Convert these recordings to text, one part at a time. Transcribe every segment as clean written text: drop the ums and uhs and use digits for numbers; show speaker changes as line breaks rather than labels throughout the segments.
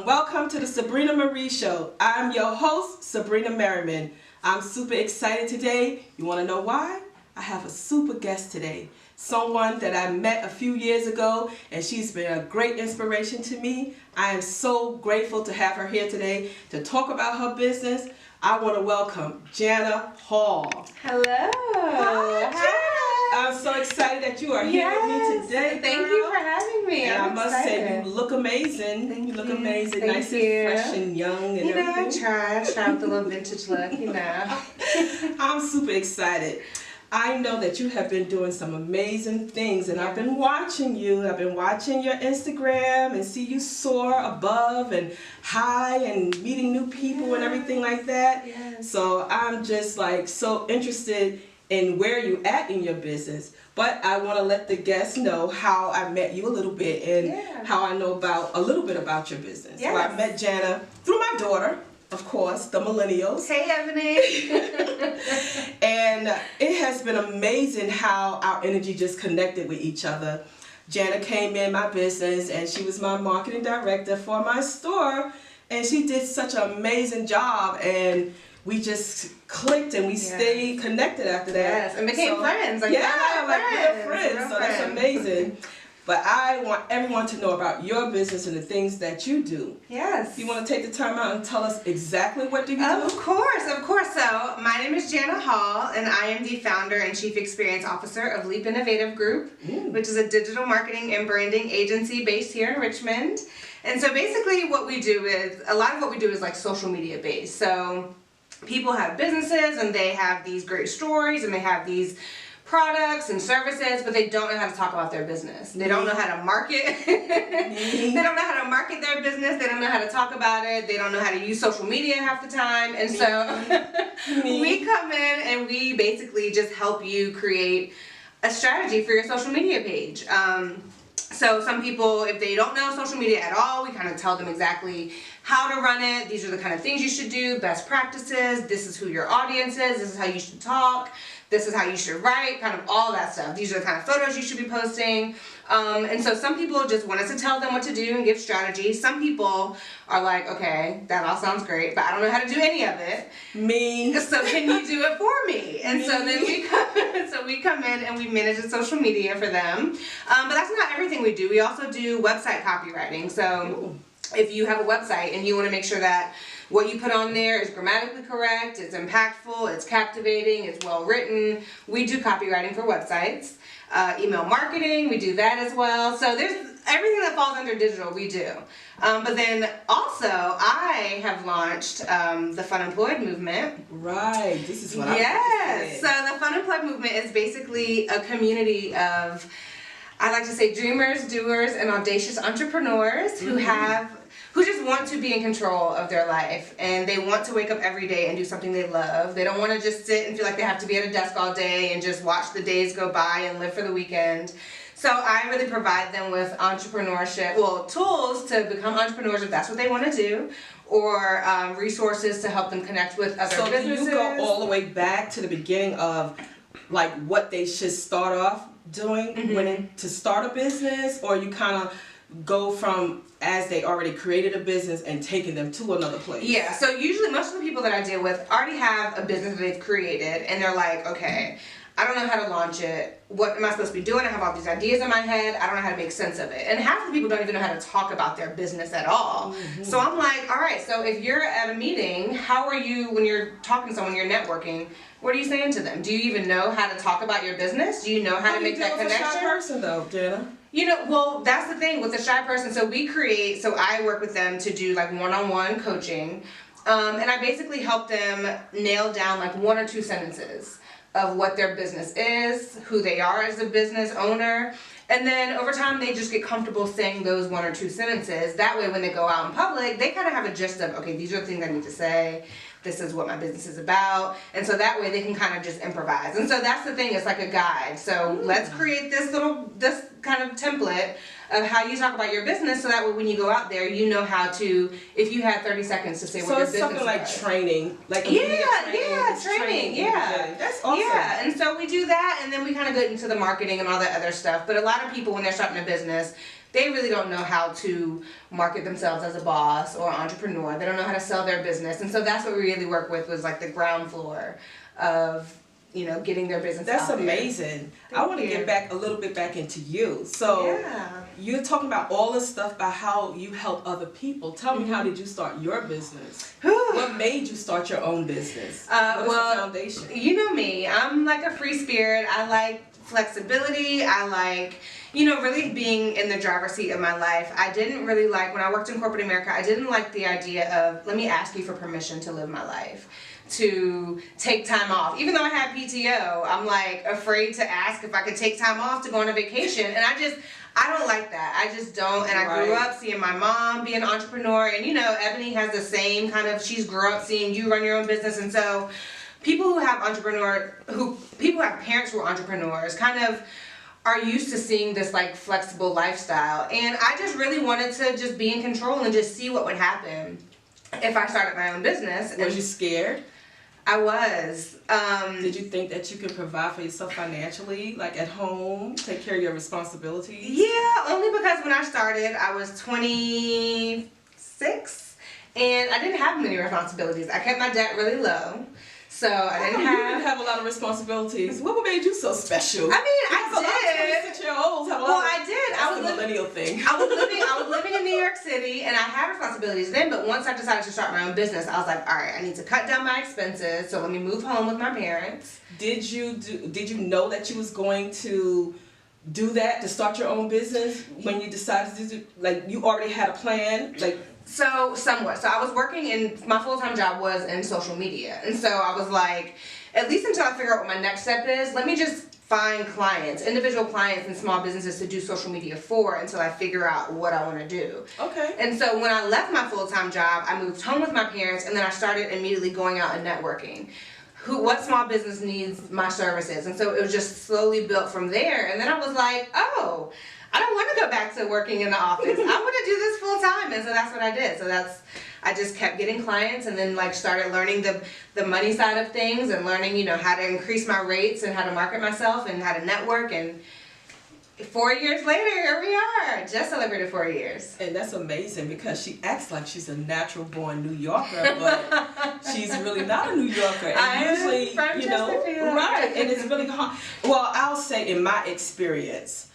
Welcome to the Sabrina Marie Show. I'm your host, Sabrina Merriman. I'm super excited today. You want to know why? I have a super guest today. Someone that I met a few years ago, and she's been a great inspiration to me. I am so grateful to have her here today to talk about her business. I want to welcome Janna Hall.
Hello.
Hi. I'm so excited that you are here with me today.
Thank you for having me.
And
I'm
I must say, you look amazing.
Thank
you look
you.
amazing,
Thank
nice
you.
and fresh and young and everything.
I try with a little vintage look,
I'm super excited. I know that you have been doing some amazing things, and I've been watching you. I've been watching your Instagram and see you soar above and high and meeting new people and everything like that.
Yes.
So I'm just like so interested in where you at in your business. But I want to let the guests know how I met you a little bit and how I know about a little bit about your business.
Yes.
Well, I met Janna through my daughter, of course, the millennials.
Hey, Ebony.
And it has been amazing how our energy just connected with each other. Janna came in my business and she was my marketing director for my store, and she did such an amazing job, and we just clicked and we stayed connected after that.
Yes, and became friends.
Like we're friends. So that's amazing. But I want everyone to know about your business and the things that you do.
Yes.
You want to take the time out and tell us exactly what do you do?
Of course. So my name is Janna Hall, and I am the founder and chief experience officer of Leap Innovative Group, which is a digital marketing and branding agency based here in Richmond. And so basically what we do is, a lot of what we do is like social media based. So people have businesses and they have these great stories and they have these products and services, but they don't know how to talk about their business. They don't know how to market. They don't know how to market their business. They don't know how to talk about it. They don't know how to use social media half the time. And so we come in and we basically just help you create a strategy for your social media page. So some people, if they don't know social media at all, we kind of tell them exactly how to run it. These are the kind of things you should do, best practices. This is who your audience is. This is how you should talk. This is how you should write, kind of all that stuff. These are the kind of photos you should be posting. And so some people just want us to tell them what to do and give strategy. Some people are like, okay, that all sounds great, but I don't know how to do any of it.
Me.
So can you do it for me? And so then we come in and we manage the social media for them. But that's not everything we do. We also do website copywriting. So if you have a website and you want to make sure that what you put on there is grammatically correct, it's impactful, it's captivating, it's well written, we do copywriting for websites. Email marketing, we do that as well. So there's everything that falls under digital, we do. But then also, I have launched the Fun Employed movement.
Right, this is what I'm
Yes, so the Fun Employed movement is basically a community of, I like to say, dreamers, doers, and audacious entrepreneurs who just want to be in control of their life, and they want to wake up every day and do something they love. They don't want to just sit and feel like they have to be at a desk all day and just watch the days go by and live for the weekend. So I really provide them with entrepreneurship, tools to become entrepreneurs if that's what they want to do, or resources to help them connect with other businesses.
So you go all the way back to the beginning of like what they should start off doing to start a business, or you kind of go from as they already created a business and taking them to another place?
Yeah, so usually most of the people that I deal with already have a business that they've created, and they're like, okay, I don't know how to launch it. What am I supposed to be doing? I have all these ideas in my head. I don't know how to make sense of it. And half the people don't even know how to talk about their business at all. So I'm like, all right, so if you're at a meeting, how are you, when you're talking to someone, you're networking, what are you saying to them? Do you even know how to talk about your business? Do you know how to make that connection?
How do you deal with a shy person though, Janna?
You know, well, that's the thing with the shy person. So I work with them to do like one-on-one coaching. And I basically help them nail down like 1 or 2 sentences of what their business is, who they are as a business owner, And then over time, they just get comfortable saying those 1 or 2 sentences. That way, when they go out in public, they kind of have a gist of, okay, these are the things I need to say. This is what my business is about. And so that way they can kind of just improvise. And so that's the thing, it's like a guide. So let's create this kind of template of how you talk about your business, so that way when you go out there, you know how to, if you had 30 seconds to say what your business is.
So it's something like training, like
training, yeah.
That's awesome.
Yeah, and so we do that, and then we kind of get into the marketing and all that other stuff. But a lot of people, when they're starting a business, they really don't know how to market themselves as a boss or entrepreneur. They don't know how to sell their business. And so that's what we really work with, was like the ground floor of, you know, getting their business
That's
out there.
Amazing. I want to get back a little bit back into you. So you're talking about all this stuff about how you help other people. Tell me, how did you start your business? What made you start your own business? What is the foundation?
You know me. I'm like a free spirit. I like flexibility. I like, you know, really being in the driver's seat of my life. I didn't really like, when I worked in corporate America, I didn't like the idea of, let me ask you for permission to live my life, to take time off. Even though I had PTO, I'm like afraid to ask if I could take time off to go on a vacation. And I don't like that. I just don't. And I grew up seeing my mom be an entrepreneur. And you know, Ebony has the same kind of, she's grew up seeing you run your own business. And so people who have people have parents who are entrepreneurs kind of are used to seeing this like flexible lifestyle. And I just really wanted to just be in control and just see what would happen if I started my own business.
Was you scared?
I was.
Did you think that you could provide for yourself financially, like at home, take care of your responsibilities?
Yeah, only because when I started, I was 26 and I didn't have many responsibilities. I kept my debt really low. So I didn't
have a lot of responsibilities. What made you so special?
I mean, I did.
26-year-olds have a lot.
Well, I did.
That's the millennial thing.
I was living in New York City, and I had responsibilities then. But once I decided to start my own business, I was like, all right, I need to cut down my expenses. So let me move home with my parents.
Did you know that you was going to do that, to start your own business when you decided to do, like, you already had a plan, like?
So somewhat. So I was working my full-time job was in social media. And so I was like, at least until I figure out what my next step is, let me just find clients, individual clients and small businesses to do social media for until I figure out what I want to do.
Okay.
And so when I left my full-time job, I moved home with my parents, and then I started immediately going out and networking. What small business needs my services? And so it was just slowly built from there. And then I was like, oh, I don't want to go back to working in the office. I want to do this full time. And so that's what I did. So I just kept getting clients, and then like started learning the money side of things, and learning, you know, how to increase my rates and how to market myself and how to network. And 4 years later, here we are. Just celebrated 4 years.
And that's amazing, because she acts like she's a natural born New Yorker, but she's really not a New Yorker. And usually, you know, right. And it's really hard. Well, I'll say in my experience,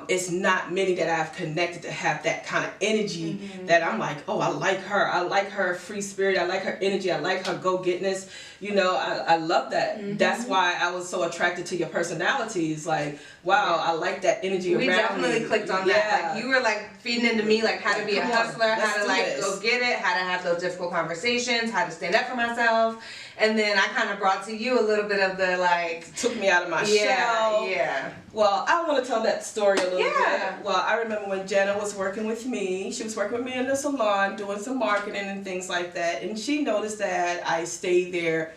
it's not many that I've connected to have that kind of energy that I'm like, oh, I like her. I like her free spirit. I like her energy. I like her go-getness. You know, I love that. That's why I was so attracted to your personalities. Like, wow, I like that energy around me.
We definitely clicked on that. Like, you were like feeding into me, like how to be a hustler, how to like go get it, how to have those difficult conversations, how to stand up for myself. And then I kind of brought to you a little bit of the like...
Took me out of my shell.
Yeah.
Well, I want to tell that story a little bit. Well, I remember when Janna was working with me. She was working with me in the salon, doing some marketing and things like that. And she noticed that I stayed there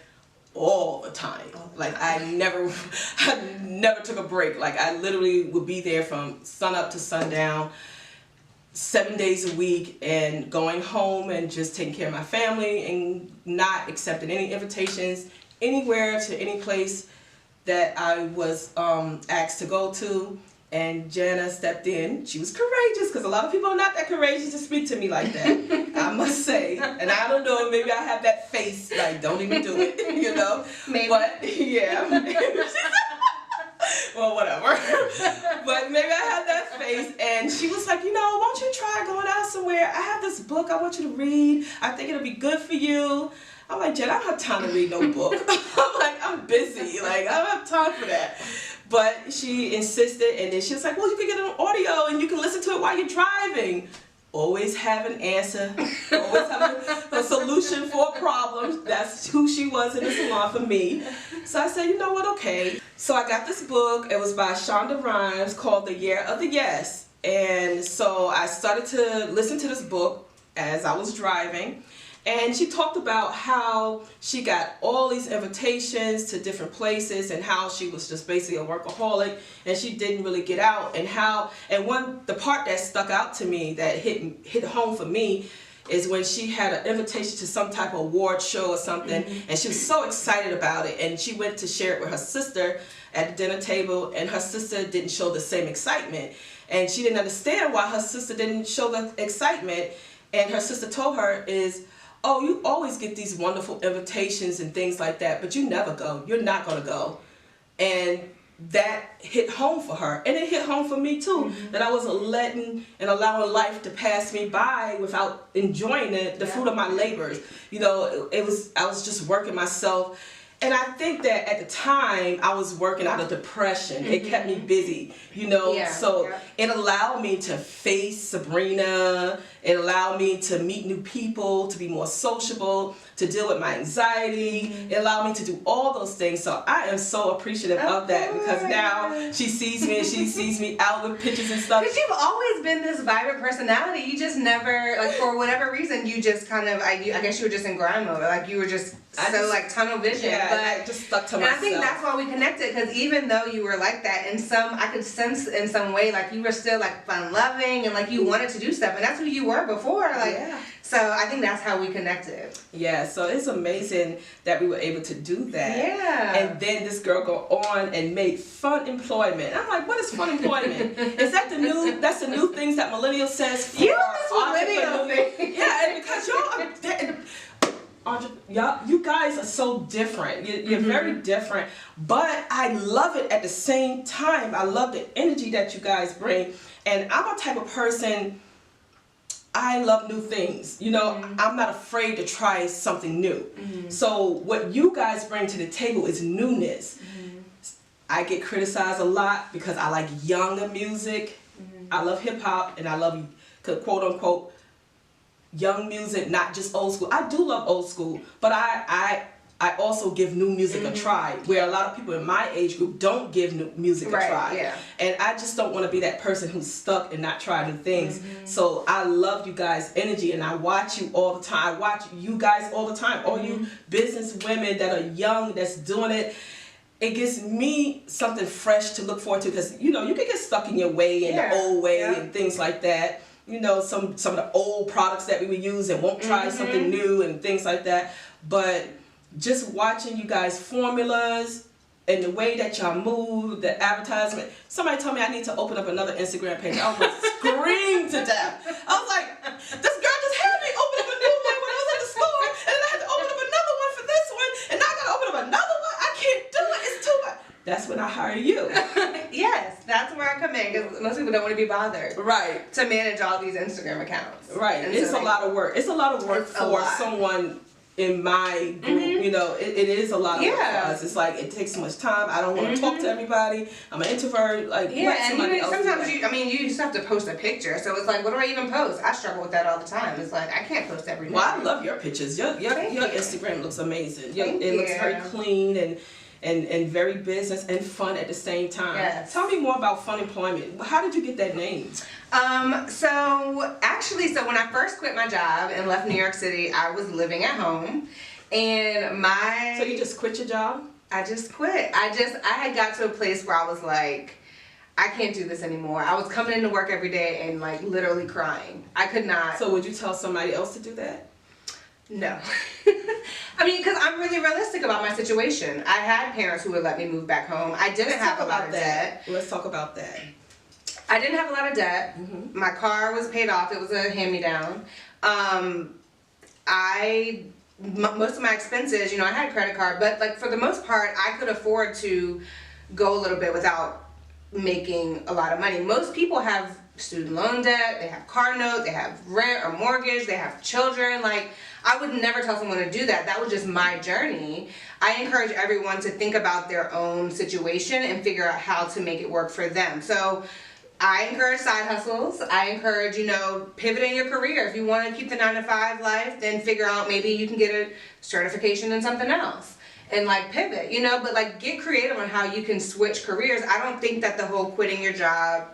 all the time. Like, I never took a break. Like, I literally would be there from sun up to sundown, 7 days a week, and going home and just taking care of my family and not accepting any invitations anywhere to any place that I was asked to go to. And Janna stepped in. She was courageous, because a lot of people are not that courageous to speak to me like that, I must say. And I don't know, maybe I have that face, like, don't even do it, you know?
Maybe.
But, yeah. Well, whatever. But maybe I had that face, and she was like, you know, why don't you try going out somewhere? I have this book I want you to read. I think it'll be good for you. I'm like, Jen, I don't have time to read no book. I'm like, I'm busy. Like, I don't have time for that. But she insisted, and then she was like, well, you can get it on audio, and you can listen to it while you're driving. always have an answer, always have a solution for a problem. That's who she was in the salon for me. So I said, you know what, okay. So I got this book. It was by Shonda Rhimes called The Year of the Yes. And so I started to listen to this book as I was driving. And she talked about how she got all these invitations to different places and how she was just basically a workaholic and she didn't really get out, and the part that stuck out to me that hit home for me is when she had an invitation to some type of award show or something, and she was so excited about it, and she went to share it with her sister at the dinner table, and her sister didn't show the same excitement, and she didn't understand why her sister didn't show the excitement, and her sister told her oh, you always get these wonderful invitations and things like that, but you never go. You're not going to go. And that hit home for her. And it hit home for me too, that I wasn't letting and allowing life to pass me by without enjoying the fruit of my labors. You know, I was just working myself. And I think that at the time I was working out of depression. It kept me busy, you know. It allowed me to face Sabrina. It allowed me to meet new people, to be more sociable, to deal with my anxiety. It allowed me to do all those things. So I am so appreciative of that, because now she sees me and she sees me out with pictures and stuff.
Because you've always been this vibrant personality. You just never, like, for whatever reason, you just kind of, I guess you were just in grind mode. Like, you were just tunnel vision.
Yeah,
but
I just stuck to myself.
And I think that's why we connected, because even though you were like that, I could sense in some way, like, you were still, like, fun-loving and, like, you wanted to do stuff. And that's who you were before. Like, so I think that's how we connected.
Yeah, so it's amazing that we were able to do that.
Yeah.
And then this girl go on and make fun employment. I'm like, what is fun employment? Is that that's the new things that millennial says for
millennial thing.
Yeah, and because you guys are so different. You're very different, but I love it at the same time. I love the energy that you guys bring, and I'm a type of person, I love new things. You know, I'm not afraid to try something new. So what you guys bring to the table is newness. I get criticized a lot because I like younger music. I love hip hop, and I love quote unquote young music, not just old school. I do love old school, but I also give new music a try, where a lot of people in my age group don't give new music a try.
Yeah.
And I just don't want to be that person who's stuck and not try new things. So I love you guys' energy, and I watch you all the time. I watch you guys all the time. All you business women that are young, that's doing it. It gives me something fresh to look forward to, because, you know, you can get stuck in your way and the old way and things like that. You know, some of the old products that we would use and won't try something new and things like that. But just watching you guys' formulas and the way that y'all move, the advertisement. Somebody told me I need to open up another Instagram page. I almost screamed to death. I was like, this girl just had me open up a new one when I was at the store, and then I had to open up another one for this one, and now I gotta open up another one. I can't do it. It's too much. That's when I hire you.
Yes, that's where I come in, because most people don't want to be bothered.
Right.
To manage all these Instagram accounts.
Right. And it's a lot of work. It's a lot of work for someone in my group. You know, it is a lot of work for us. It's like, it takes so much time. I don't want to talk to everybody. I'm an introvert. Like,
and sometimes you just have to post a picture. So it's like, what do I even post? I struggle with that all the time. It's like, I can't post every day.
Well, I love your pictures. Your Instagram looks amazing. It looks very clean and very business and fun at the same time.
Yes.
Tell me more about Fun Employment. How did you get that name?
So when I first quit my job and left New York City, I was living at home, and
So you just quit your job?
I just quit. I had got to a place where I was like, I can't do this anymore. I was coming into work every day and, like, literally crying. I could not.
So would you tell somebody else to do that?
No. I mean, because I'm really realistic about my situation. I had parents who would let me move back home. I didn't have a lot of debt.
Let's talk about that.
I didn't have a lot of debt. My car was paid off. It was a hand-me-down. Most of my expenses, you know, I had a credit card, but, like, for the most part, I could afford to go a little bit without making a lot of money. Most people have student loan debt, they have car note, they have rent or mortgage, they have children. Like, I would never tell someone to do that. That was just my journey. I encourage everyone to think about their own situation and figure out how to make it work for them. So I encourage side hustles. I encourage, pivoting your career. If you want to keep the 9-to-5 life, then figure out maybe you can get a certification in something else and like pivot, but like get creative on how you can switch careers. I don't think that the whole quitting your job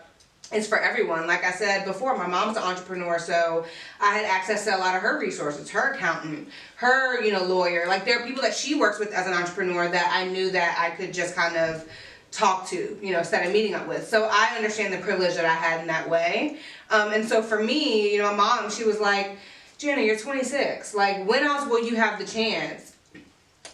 is for everyone. Like I said before, my mom's an entrepreneur, so I had access to a lot of her resources, her accountant, her, lawyer. Like there are people that she works with as an entrepreneur that I knew that I could just kind of talk to, set a meeting up with. So I understand the privilege that I had in that way. And so for me, my mom, she was like, Janna, you're 26. Like, when else will you have the chance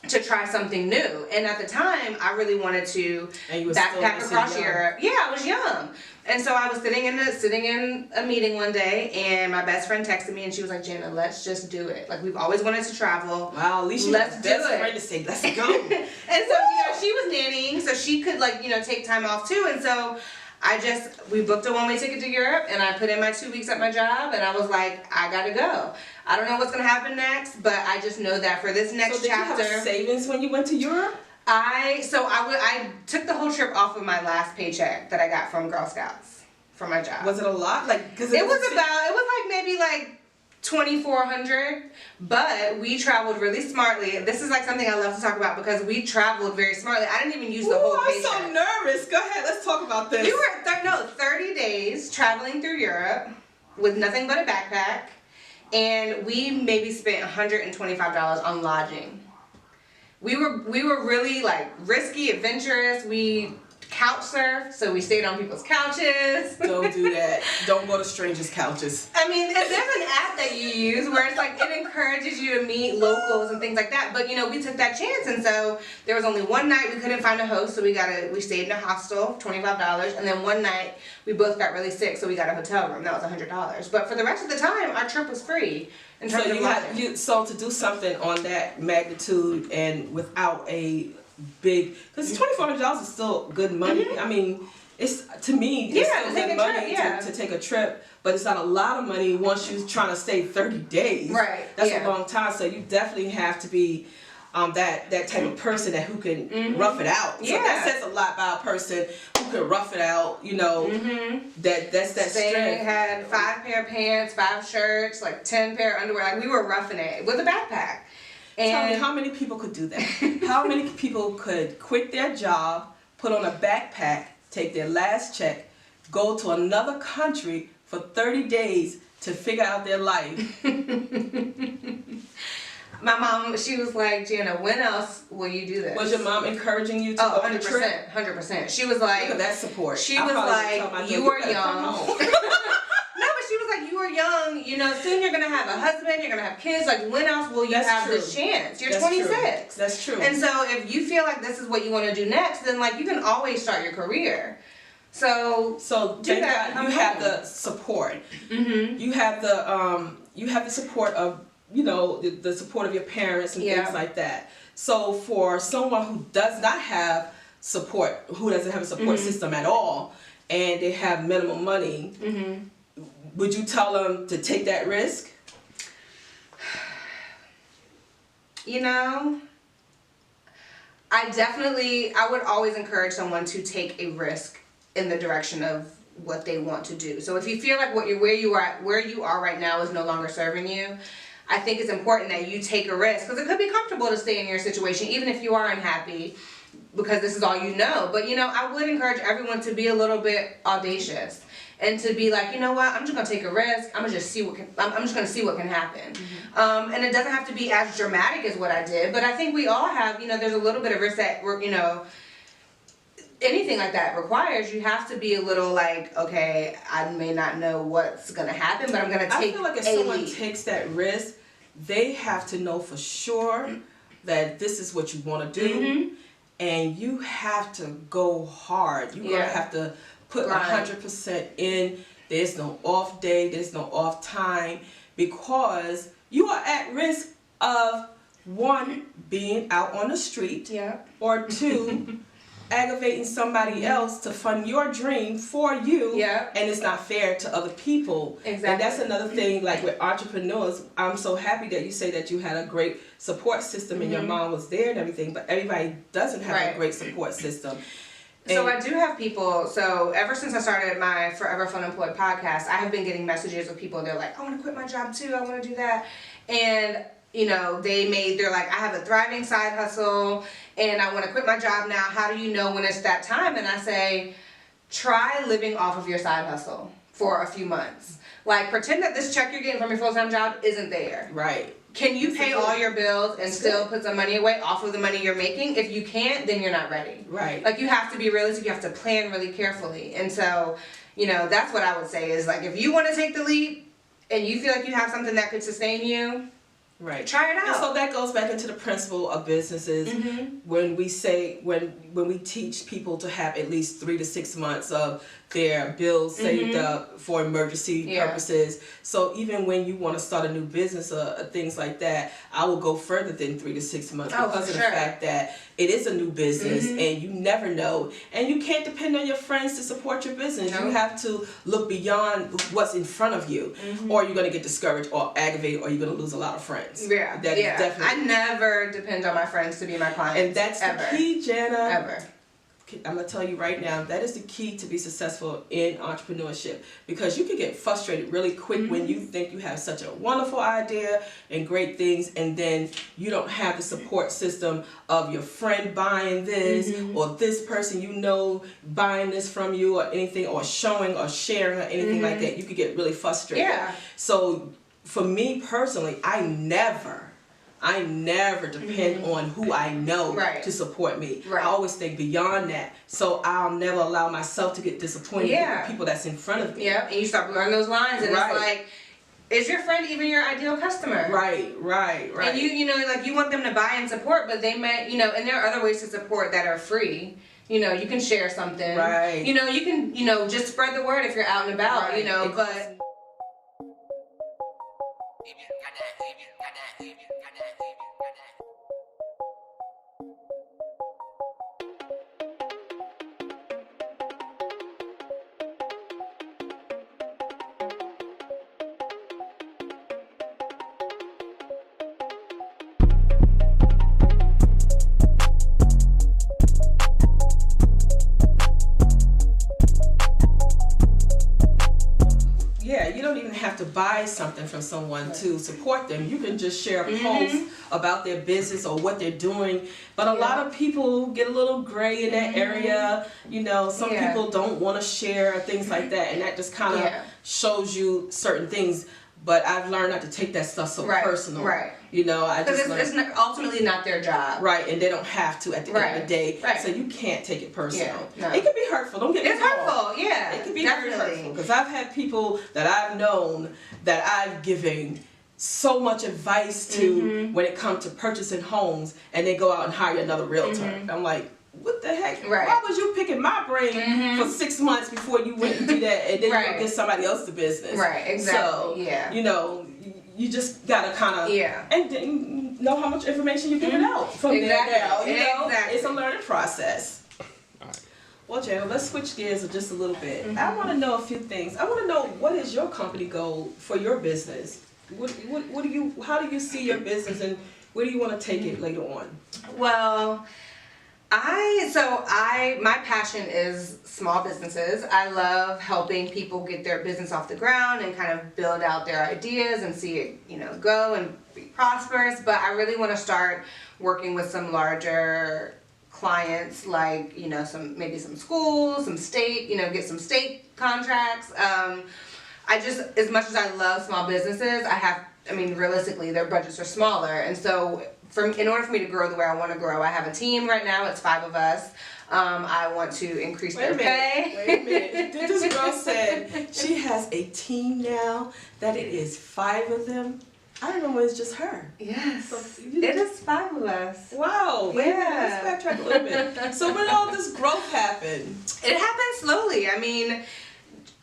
to try something new? And at the time, I really wanted to backpack across Europe. Yeah, I was young. And so I was sitting in a meeting one day, and my best friend texted me, and she was like, Janna, let's just do it. Like, we've always wanted to travel.
Wow, at least you
let's
have
do
best
it.
friend to say, let's go.
And so, she was nannying, so she could, take time off too. And so we booked a one-way ticket to Europe, and I put in my 2 weeks at my job, and I was like, I gotta go. I don't know what's gonna happen next, but I just know that for this next chapter.
So did you have savings when you went to Europe?
I took the whole trip off of my last paycheck that I got from Girl Scouts for my job.
Was it a lot? It was
like maybe like $2,400, but we traveled really smartly. This is like something I love to talk about because we traveled very smartly. I didn't even use the whole paycheck.
I'm so nervous. Go ahead, let's talk about this.
We were 30 days traveling through Europe with nothing but a backpack, and we maybe spent $125 on lodging. We were really like risky, adventurous. We couch surfed, so we stayed on people's couches.
Don't do that. Don't go to strangers' couches.
I mean, there's an app that you use where it's like it encourages you to meet locals and things like that. But we took that chance, and so there was only one night we couldn't find a host, so we stayed in a hostel, $25, and then one night we both got really sick, so we got a hotel room. That was $100. But for the rest of the time, our trip was free.
So to do something on that magnitude and without a big, because $2,400 is still good money.
Mm-hmm.
I mean, it's still good money to take a trip, but it's not a lot of money once you're trying to stay 30 days.
Right.
That's a long time. So you definitely have to be that type of person who can rough it out. So that says a lot about a person who can rough it out. That's that strength.
Had 5 pair of pants, 5 shirts, like 10 pair of underwear. Like we were roughing it with a backpack. And
tell me, how many people could do that? How many people could quit their job, put on a backpack, take their last check, go to another country for 30 days to figure out their life?
My mom, she was like, Janna, when else will you do this?
Was your mom encouraging you to go on a trip?
100%. She was like...
Look at that support.
She was like, you are young. You are young, soon you're going to have a husband, you're going to have kids, like when else will you have this chance? You're 26.
That's true.
And so if you feel like this is what you want to do next, then like you can always start your career. So
thank God you have the support. Mm-hmm. You have the support of, the support of your parents and things like that. So for someone who does not have support, who doesn't have a support system at all, and they have minimum money, would you tell them to take that risk?
I would always encourage someone to take a risk in the direction of what they want to do. So if you feel like where you are right now is no longer serving you, I think it's important that you take a risk, because it could be comfortable to stay in your situation, even if you are unhappy, because this is all you know. But I would encourage everyone to be a little bit audacious. And to be like, you know what? I'm just gonna take a risk. I'm just gonna see what can happen. And it doesn't have to be as dramatic as what I did, but I think we all have. There's a little bit of risk that anything like that requires. You have to be a little like, okay, I may not know what's gonna happen, but I'm gonna take. I
feel like if someone takes that risk, they have to know for sure that this is what you want to do, and you have to go hard. You're gonna have to put 100% in. There's no off day, there's no off time, because you are at risk of 1, being out on the street, or 2, aggravating somebody else to fund your dream for you, and it's not fair to other people. Exactly. And that's another thing, like with entrepreneurs, I'm so happy that you say that you had a great support system and your mom was there and everything, but everybody doesn't have a great support system.
So I do have people, so ever since I started my Forever Fun Employed podcast, I have been getting messages with people, they're like, I want to quit my job too, I want to do that. And, you know, they're like, I have a thriving side hustle and I want to quit my job now. How do you know when it's that time? And I say, try living off of your side hustle for a few months. Like, pretend that this check you're getting from your full-time job isn't there.
Right.
Can you pay all your bills and still put some money away off of the money you're making? If you can't, then you're not ready.
Right.
Like, you have to be realistic. You have to plan really carefully. And so, you know, that's what I would say is, like, if you want to take the leap and you feel like you have something that could sustain you,
right,
try it out.
And so that goes back into the principle of businesses. When we say, when we teach people to have at least 3 to 6 months of their bills saved up for emergency purposes. So even when you want to start a new business or things like that, I will go further than 3 to 6 months because of the fact that it is a new business and you never know. And you can't depend on your friends to support your business. You have to look beyond what's in front of you, or you're going to get discouraged or aggravated, or you're going to lose a lot of friends.
Yeah,
that is definitely.
I never depend on my friends to be my clients.
And that's the key, Janna.
Ever.
I'm going to tell you right now, that is the key to be successful in entrepreneurship, because you can get frustrated really quick when you think you have such a wonderful idea and great things, and then you don't have the support system of your friend buying this or this person you know buying this from you or anything, or showing or sharing or anything like that. You could get really frustrated.
Yeah.
So for me personally, I never depend on who I know to support me. I always think beyond that. So I'll never allow myself to get disappointed with the people that's in front of me.
Yeah, and you start blurring those lines, and it's like, is your friend even your ideal customer? Right. And you know, like, you want them to buy and support, but they may, you know, and there are other ways to support that are free. You know, you can share something. Right. You know, you can, you know, just spread the word if you're out and about, you know, but...
Yeah, you don't even have to buy something from someone to support them. You can just share a post about their business or what they're doing. But a lot of people get a little gray in that area. You know, some people don't want to share things like that, and that just kind of shows you certain things. But I've learned not to take that stuff so personal. Right. You know, I just
because it's ultimately not their job.
Right, and they don't have to at the end of the day. Right. So you can't take it personal. Yeah, no. It can be hurtful. Don't get me wrong.
It's hurtful. Yeah.
It can be very hurtful, because I've had people that I've known that I've given so much advice to when it comes to purchasing homes, and they go out and hire another realtor. I'm like, what the heck?
Right.
Why was you picking my brain for 6 months before you went and do that, and then you go get somebody else the business?
Right, exactly.
So, you know, you just gotta kind of and then know how much information you're giving out from there now. You know, it's a learning process. Well, Janna, let's switch gears just a little bit. I want to know a few things. I want to know, what is your company goal for your business? What do you? How do you see your business, and where do you want to take it later on?
Well, my passion is small businesses. I love helping people get their business off the ground and kind of build out their ideas and see it, you know, go and be prosperous. But I really want to start working with some larger clients, like, you know, maybe some schools, some state, you know, get some state contracts. As much as I love small businesses, realistically, their budgets are smaller, and so in order for me to grow the way I want to grow, I have a team right now. It's 5 of us. I want to increase their pay.
Wait a minute. This girl said she has a team now, that it is 5 of them. I remember it's just her.
Yes. So it is 5 of us.
Wow.
Yeah.
Let's backtrack a little bit. So when all this growth happened?
It happened slowly. I mean,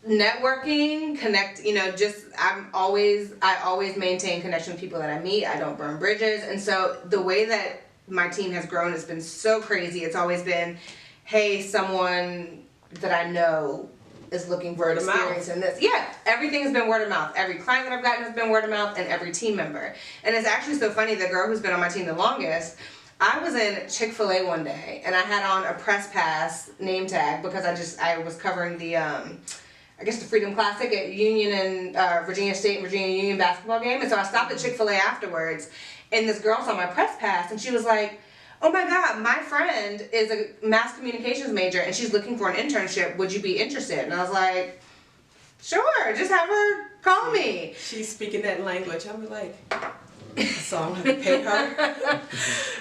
networking, connect, you know, I always maintain connection with people that I meet. I don't burn bridges. And so the way that my team has grown has been so crazy. It's always been, hey, someone that I know is looking for experience in this. Yeah, everything has been word of mouth. Every client that I've gotten has been word of mouth, and every team member. And it's actually so funny, the girl who's been on my team the longest, I was in Chick-fil-A one day and I had on a press pass name tag because I was covering the I guess the Freedom Classic at Union and Virginia State and Virginia Union basketball game. And so I stopped at Chick-fil-A afterwards, and this girl saw my press pass, and she was like, "Oh my God, my friend is a mass communications major, and she's looking for an internship. Would you be interested?" And I was like, "Sure, just have her call me."
She's speaking that language. I'm like, so I'm gonna pay her.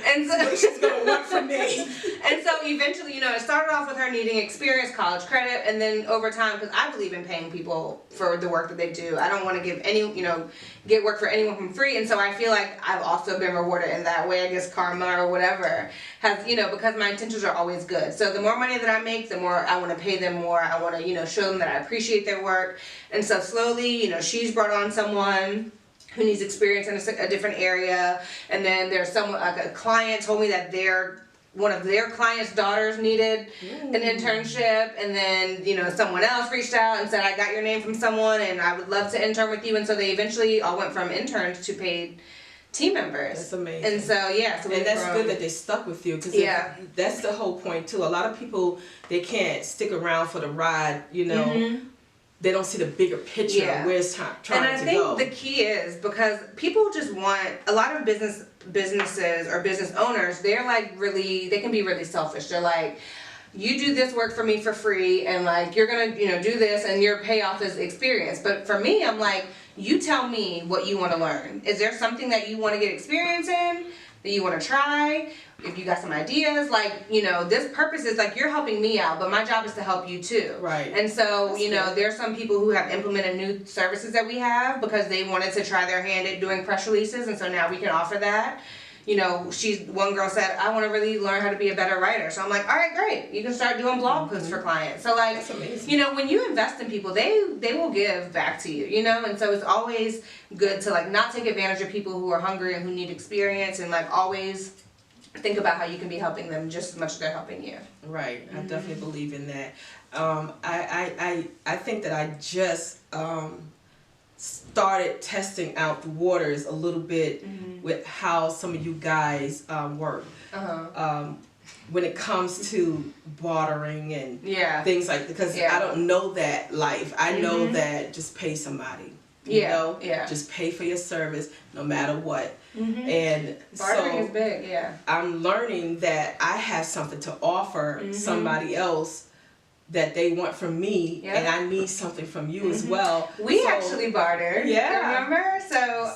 And so
She's gonna work for me.
And so eventually, it started off with her needing experience, college credit, and then over time, because I believe in paying people for the work that they do. I don't want to give get work for anyone from free. And so I feel like I've also been rewarded in that way. I guess karma or whatever has, because my intentions are always good. So the more money that I make, the more I want to pay them more. I want to, show them that I appreciate their work. And so slowly, she's brought on someone who needs experience in a different area, and then there's someone, like a client told me that one of their clients' daughters needed an internship, and then someone else reached out and said, "I got your name from someone and I would love to intern with you," and so they eventually all went from interns to paid team members.
That's amazing.
And so
and that's good that they stuck with you, because that's the whole point too. A lot of people, they can't stick around for the ride, They don't see the bigger picture of where it's trying to go.
And I think the key is because people just want, a lot of businesses or business owners, they're like they can be really selfish. They're like, "You do this work for me for free, and like you're gonna do this, and your payoff is experience." But for me, I'm like, you tell me what you want to learn. Is there something that you want to get experience in, that you want to try? If you got some ideas, this purpose is like you're helping me out, but my job is to help you too.
Right.
And so, there's some people who have implemented new services that we have because they wanted to try their hand at doing press releases, and so now we can offer that. One girl said, "I want to really learn how to be a better writer." So I'm like, "All right, great. You can start doing blog posts for clients." So
that's amazing.
when you invest in people, they will give back to you, and so it's always good to not take advantage of people who are hungry and who need experience, and always think about how you can be helping them just as much as they're helping you.
Right. I definitely believe in that. I think that I just started testing out the waters a little bit with how some of you guys work. When it comes to bartering and things like that, because I don't know that life. I know that just pay somebody. Just pay for your service no matter what. And
bartering
so
is big,
I'm learning that I have something to offer somebody else that they want from me, and I need something from you as well.
We actually bartered. Remember? So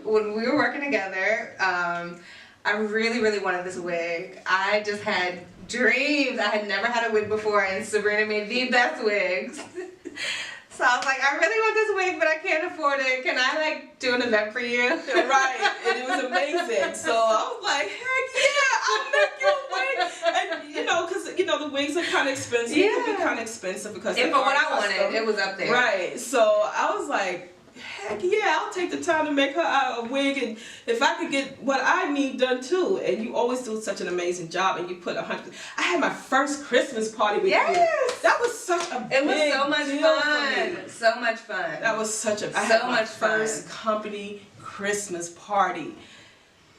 when we were working together, I really, really wanted this wig. I just had dreams. I had never had a wig before, and Sabrina made the best wigs. So I was like, "I really want this wig, but I can't afford it. Can I do an event for you?"
Right, and it was amazing. So I was like, "Heck yeah, I'll make you a wig." And because the wigs are kind of expensive. It can be kind of expensive because.
And for what I wanted, it was up there.
Right. So I was like, "Heck yeah, I'll take the time to make her a wig, and if I could get what I need done too." And you always do such an amazing job, and you put 100. I had my first Christmas party with you. That was such a big
It was so much
deal
fun.
for me.
So much fun.
That was such a first company Christmas party.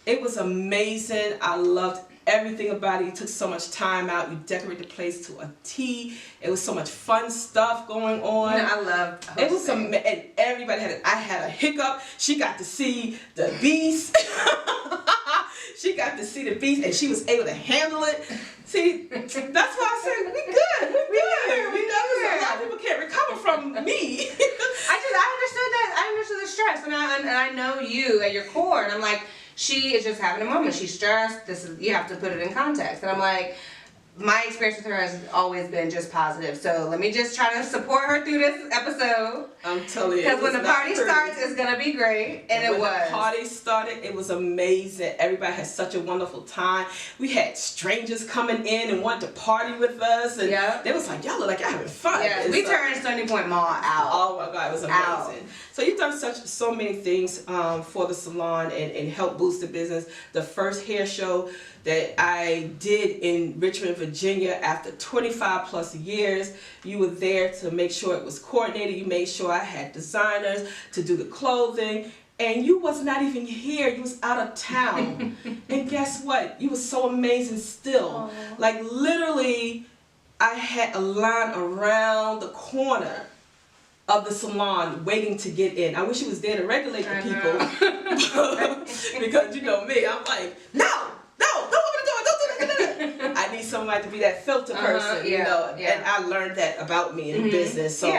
It was amazing. I loved everything about it. You took so much time out. You decorated the place to a T. It was so much fun stuff going on.
I loved hosting.
It was and everybody had it. I had a hiccup. She got to see the beast. She got to see the beast, and she was able to handle it. See, that's why I said we good. We good. A lot of people can't recover from me.
I understood the stress, and I know you at your core, and I'm like, she is just having a moment. She's stressed. You have to put it in context, and I'm like, my experience with her has always been just positive. So let me just try to support her through this episode.
I'm telling you,
because when the party starts, it's gonna be great, and
when the party started, it was amazing. Everybody had such a wonderful time. We had strangers coming in and wanted to party with us, and they was like, "Y'all look like y'all having fun."
Yeah, we turned Stony Point Mall out.
Oh my God, it was amazing. So you've done so many things for the salon and help boost the business. The first hair show that I did in Richmond, Virginia, after 25 plus years, you were there to make sure it was coordinated. You made sure I had designers to do the clothing. and you was not even here. You was out of town. And guess what? You was so amazing still.
Aww.
Like literally, I had a line around the corner of the salon waiting to get in. I wish he was there to regulate the people. Because you know me, I'm like, no, don't open the door, don't do that. I need somebody to be that filter person, you know. And I learned that about me in business. So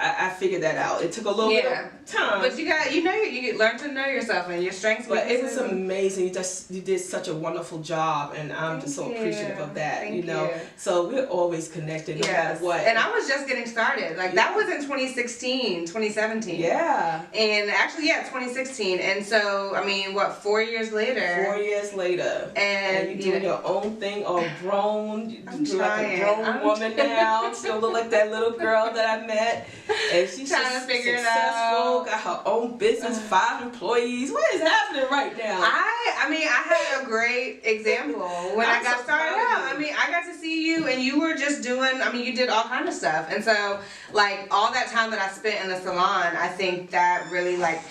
I figured that out. It took a little bit of time.
But you learn to know yourself and your strengths.
But it was amazing. You did such a wonderful job, and I'm just so appreciative of that.
Thank
you know,
you.
So we're always connected, no matter what.
And I was just getting started. Like that was in 2016, 2017.
Yeah.
And actually, 2016. And so, I mean, what, 4 years later?
4 years later.
And
you're doing your own thing, all grown. You're like a grown woman
trying.
now. She don't look like that little girl that I met. And she's
trying to figure it
successful,
out.
got her own business, 5 employees. What is happening right now?
I mean, I had a great example when I got started out. I mean, I got to see you and you were just doing, I mean, you did all kind of stuff. And so, like, all that time that I spent in the salon, I think that really, like,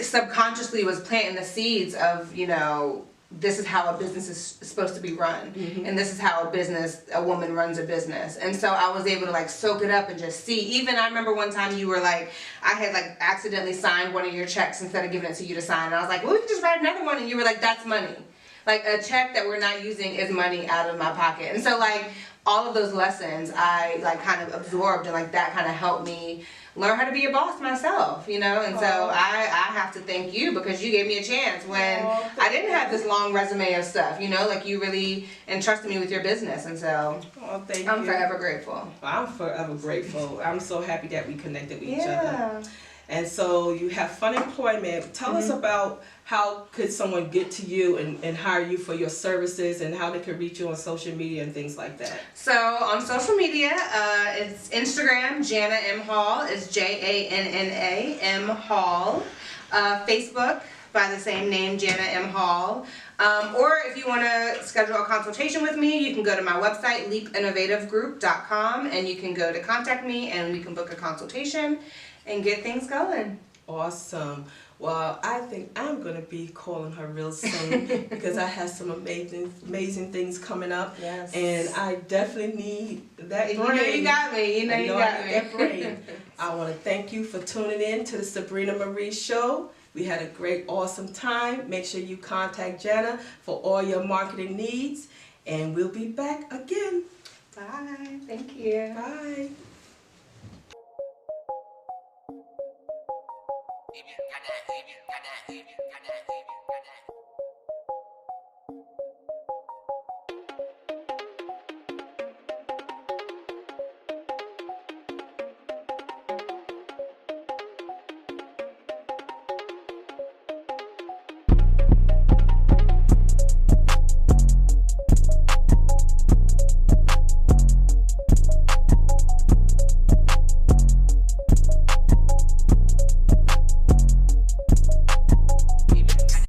subconsciously was planting the seeds of, you know, this is how a business is supposed to be run, and this is how a woman runs a business. And so I was able to like soak it up and just see. Even I remember one time you were like, I had like accidentally signed one of your checks instead of giving it to you to sign, and I was like, well, we can just write another one, and you were like, that's money. Like a check that we're not using is money out of my pocket. And so like all of those lessons I like kind of absorbed, and like that kind of helped me learn how to be a boss myself, you know. And so I have to thank you because you gave me a chance when I didn't have this long resume of stuff, you know, like you really entrusted me with your business. And so
thank
I'm
you.
forever grateful.
I'm forever grateful. I'm so happy that we connected with each other. And so you have Fun Employment. Tell us about how could someone get to you and hire you for your services, and how they can reach you on social media and things like that.
So on social media, it's Instagram, Janna M. Hall, is Janna M. Hall. Facebook, by the same name, Janna M. Hall. Or if you want to schedule a consultation with me, you can go to my website, leapinnovativegroup.com, and you can go to contact me and we can book a consultation and get things going.
Awesome. Well, I think I'm going to be calling her real soon because I have some amazing things coming up.
Yes.
And I definitely need that brain.
You know you got me. You know you got me.
That brain. I want to thank you for tuning in to the Sabrina Marie Show. We had a great, awesome time. Make sure you contact Janna for all your marketing needs. And we'll be back again.
Bye. Thank you.
Bye.
Got that.